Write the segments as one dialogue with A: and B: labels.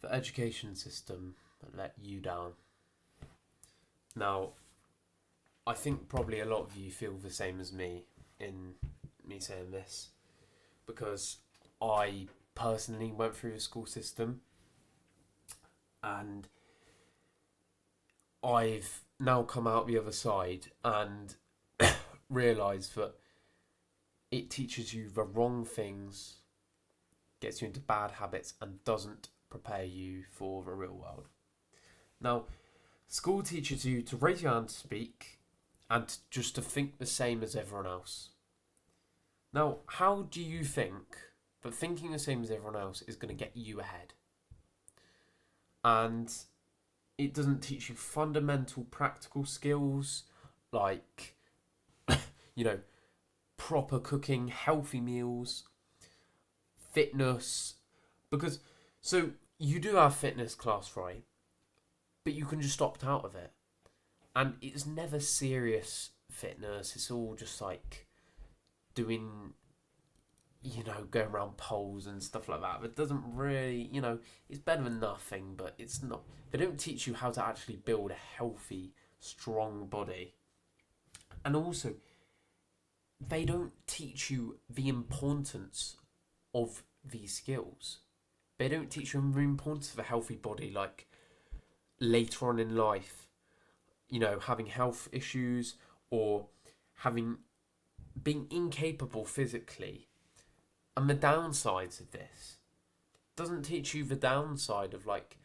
A: the education system let you down. Now, I think probably a lot of you feel the same as me in me saying this, because I personally went through the school system, and I've now come out the other side and realised that it teaches you the wrong things, gets you into bad habits, and doesn't prepare you for the real world. Now, school teaches you to raise your hand to speak and just to think the same as everyone else. Now, how do you think that thinking the same as everyone else is going to get you ahead? And it doesn't teach you fundamental practical skills like, proper cooking, healthy meals, fitness. Because, so you do have fitness class, right? But you can just opt out of it. And it's never serious fitness. It's all just like doing, going around poles and stuff like that. But it doesn't really, it's better than nothing, but it's not. They don't teach you how to actually build a healthy, strong body. And also, they don't teach you the importance of these skills. They don't teach you the importance of a healthy body, like later on in life, having health issues or being incapable physically. And the downsides of this doesn't teach you the downside of like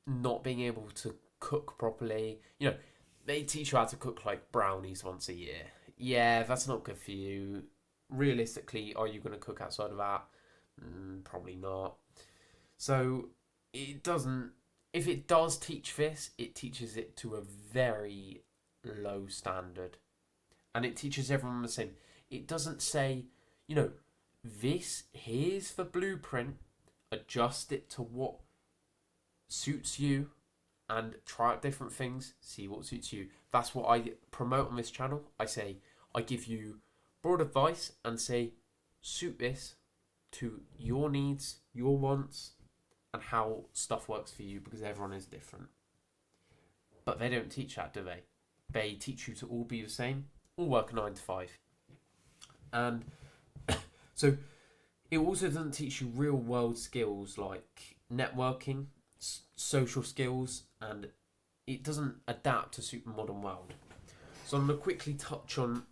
A: not being able to cook properly. They teach you how to cook like brownies once a year. Yeah, that's not good for you. Realistically, are you going to cook outside of that? Probably not. So it doesn't. If it does teach this, it teaches it to a very low standard. And it teaches everyone the same. It doesn't say, this, here's the blueprint, adjust it to what suits you, and try out different things, see what suits you. That's what I promote on this channel. I give you broad advice and say, suit this to your needs, your wants, and how stuff works for you, because everyone is different. But they don't teach that, do they? They teach you to all be the same, all work 9 to 5. And so it also doesn't teach you real world skills like networking, social skills, and it doesn't adapt to suit the modern world. So I'm going to quickly touch on...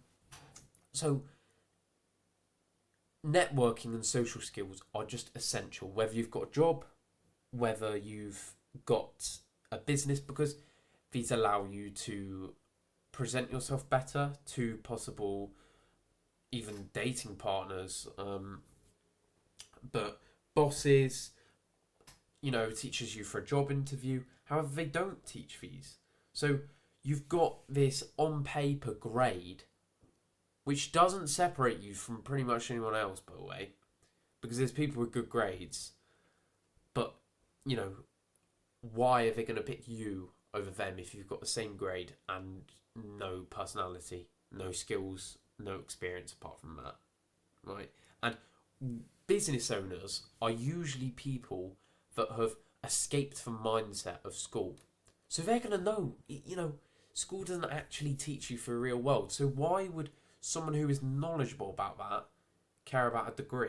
A: So networking and social skills are just essential, whether you've got a job, whether you've got a business, because these allow you to present yourself better to possible even dating partners, but bosses, teaches you for a job interview. However, they don't teach these. So you've got this on paper grade, which doesn't separate you from pretty much anyone else, by the way, because there's people with good grades, but why are they going to pick you over them if you've got the same grade and no personality, no skills, no experience apart from that, right? And business owners are usually people that have escaped the mindset of school. So they're going to know, school doesn't actually teach you for the real world. So why would someone who is knowledgeable about that care about a degree?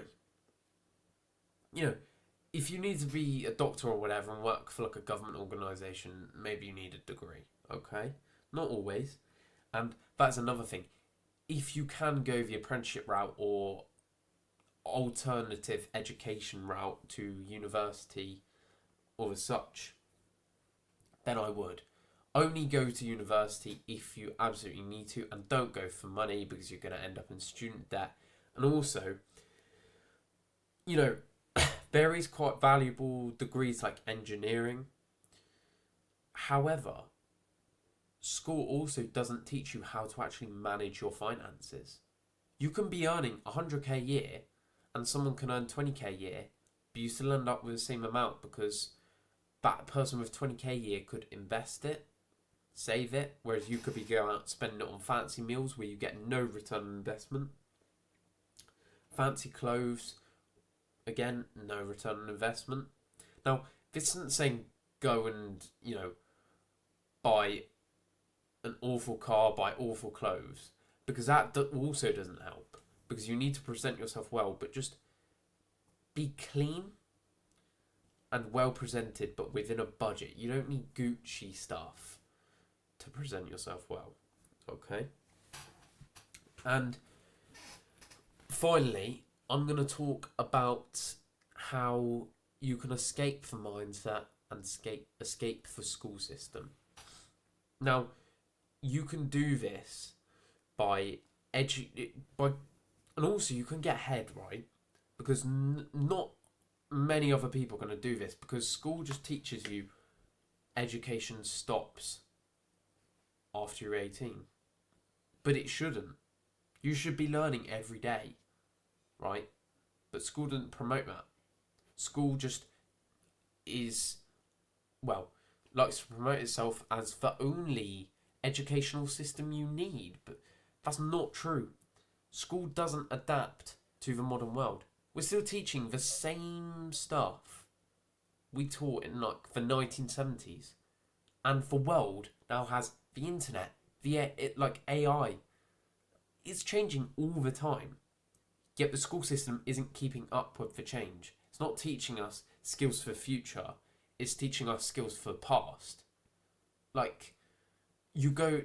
A: If you need to be a doctor or whatever and work for like a government organisation, maybe you need a degree, okay? Not always. And that's another thing. If you can go the apprenticeship route or alternative education route to university or as such, then I would. Only go to university if you absolutely need to, and don't go for money because you're going to end up in student debt. And also, there is quite valuable degrees like engineering. However, school also doesn't teach you how to actually manage your finances. You can be earning 100k a year and someone can earn 20k a year, but you still end up with the same amount because that person with 20k a year could invest it, save it, whereas you could be going out spending it on fancy meals where you get no return on investment. Fancy clothes, again, no return on investment. Now, this isn't saying go and, buy an awful car, buy awful clothes, because that also doesn't help. Because you need to present yourself well, but just be clean and well presented, but within a budget. You don't need Gucci stuff to present yourself well. Okay? And finally, I'm going to talk about how you can escape the mindset and escape the school system. Now, you can do this by and also you can get ahead, right? Because not many other people are going to do this, because school just teaches you education stops after you're 18. But it shouldn't. You should be learning every day, right? But school doesn't promote that. School just likes to promote itself as the only educational system you need. But that's not true. School doesn't adapt to the modern world. We're still teaching the same stuff we taught in the 1970s. And the world now has the internet, AI. It's changing all the time. Yet the school system isn't keeping up with the change. It's not teaching us skills for the future. It's teaching us skills for the past. You go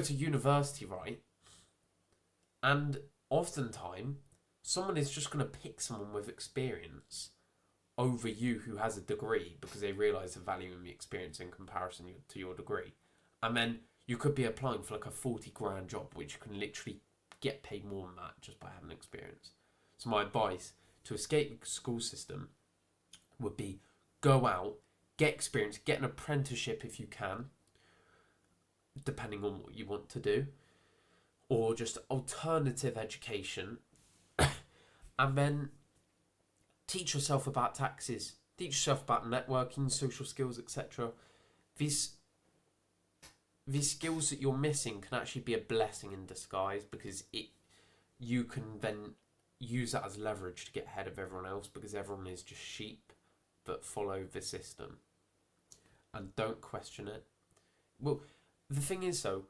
A: to university, right? And oftentimes, someone is just going to pick someone with experience over you who has a degree, because they realise the value in the experience in comparison to your degree. And then you could be applying for a 40 grand job, which you can literally get paid more than that just by having experience. So my advice to escape the school system would be go out, get experience, get an apprenticeship if you can, depending on what you want to do, or just alternative education, and then teach yourself about taxes, teach yourself about networking, social skills, etc. These skills that you're missing can actually be a blessing in disguise, because you can then use that as leverage to get ahead of everyone else, because everyone is just sheep that follow the system and don't question it. Well, the thing is though,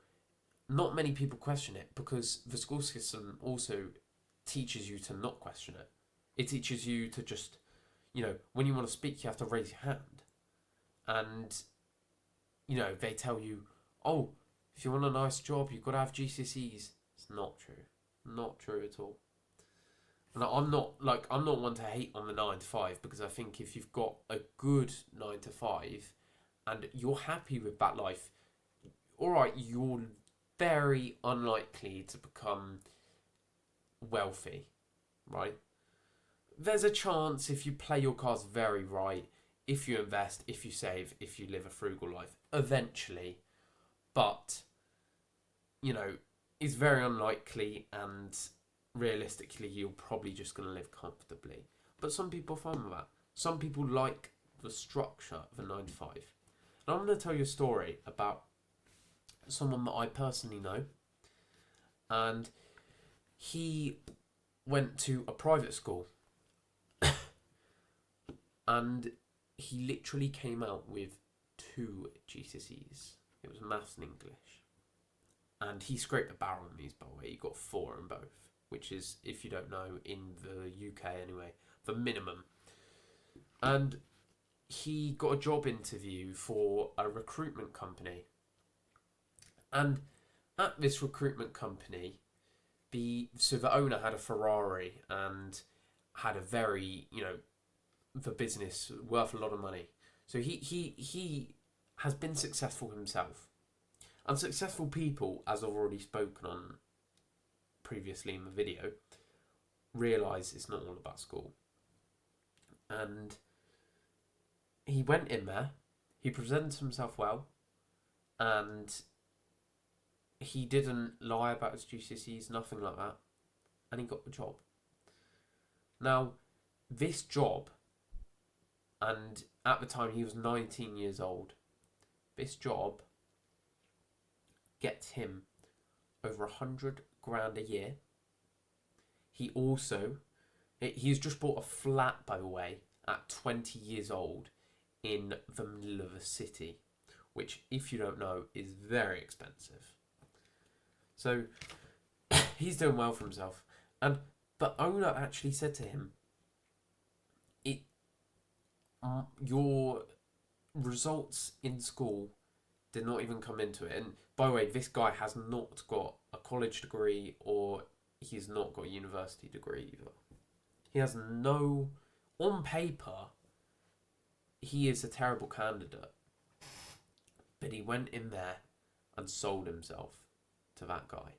A: not many people question it, because the school system also teaches you to not question it. It teaches you to just, when you want to speak, you have to raise your hand. And, they tell you, oh, if you want a nice job, you've got to have GCSEs. It's not true. Not true at all. And I'm not one to hate on the 9 to 5, because I think if you've got a good 9 to 5 and you're happy with that life, alright, you're very unlikely to become wealthy, right? There's a chance if you play your cards very right, if you invest, if you save, if you live a frugal life, eventually. But, it's very unlikely, and realistically, you're probably just going to live comfortably. But some people are fine with that. Some people like the structure of a 9 to 5. And I'm going to tell you a story about someone that I personally know. And he went to a private school. And he literally came out with 2 GCSEs. It was maths and English. And he scraped the barrel on these, by the way. He got 4 in both, which is, if you don't know, in the UK anyway, the minimum. And he got a job interview for a recruitment company. And at this recruitment company, the owner had a Ferrari and had a very, the business worth a lot of money. So he has been successful himself. And successful people, as I've already spoken on previously in the video, realise it's not all about school. And he went in there, he presented himself well, and he didn't lie about his GCSEs, nothing like that, and he got the job. Now, this job, and at the time he was 19 years old, this job gets him over 100 grand a year. He's just bought a flat, by the way, at 20 years old in the middle of a city, which, if you don't know, is very expensive. So he's doing well for himself. And the owner actually said to him, your results in school did not even come into it. And by the way, this guy has not got a college degree, or he's not got a university degree either. He has no... On paper, he is a terrible candidate. But he went in there and sold himself to that guy.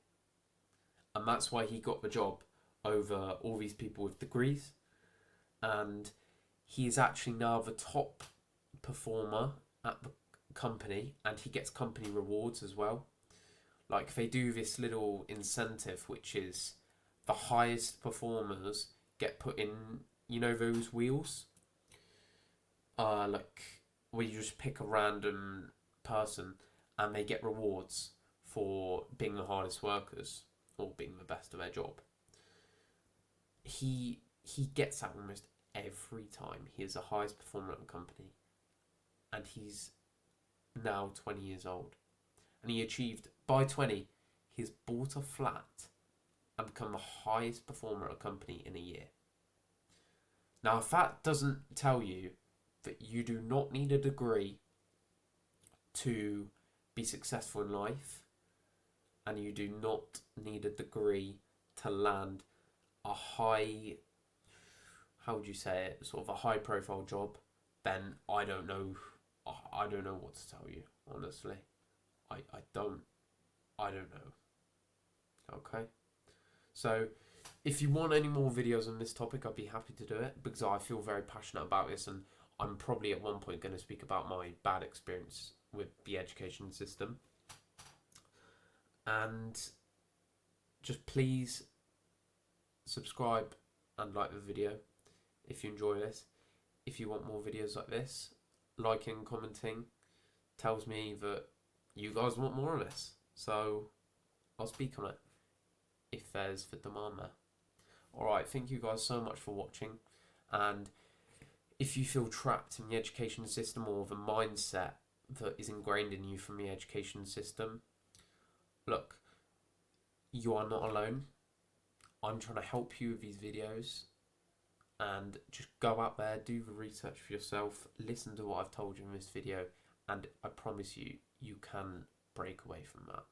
A: And that's why he got the job over all these people with degrees. And he is actually now the top performer at the company, and he gets company rewards as well. Like, they do this little incentive, which is the highest performers get put in, you know, those wheels? Like, where you just pick a random person and they get rewards for being the hardest workers or being the best at their job. He gets that almost every time. He is the highest performer at the company, and he's now 20 years old. And he achieved, by 20, he's bought a flat and become the highest performer at a company in a year. Now, if that doesn't tell you that you do not need a degree to be successful in life, and you do not need a degree to land a high, how would you say it, sort of a high profile job, then I don't know what to tell you, honestly. I don't know. Okay? So, if you want any more videos on this topic, I'd be happy to do it, because I feel very passionate about this, and I'm probably at one point going to speak about my bad experience with the education system. And just please subscribe and like the video if you enjoy this. If you want more videos like this, liking, commenting tells me that you guys want more of this. So I'll speak on it if there's the demand there. Alright, thank you guys so much for watching. And if you feel trapped in the education system, or the mindset that is ingrained in you from the education system, look, you are not alone. I'm trying to help you with these videos, and just go out there, do the research for yourself, listen to what I've told you in this video, and I promise you, you can break away from that.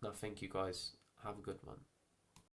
A: Now, thank you guys. Have a good one.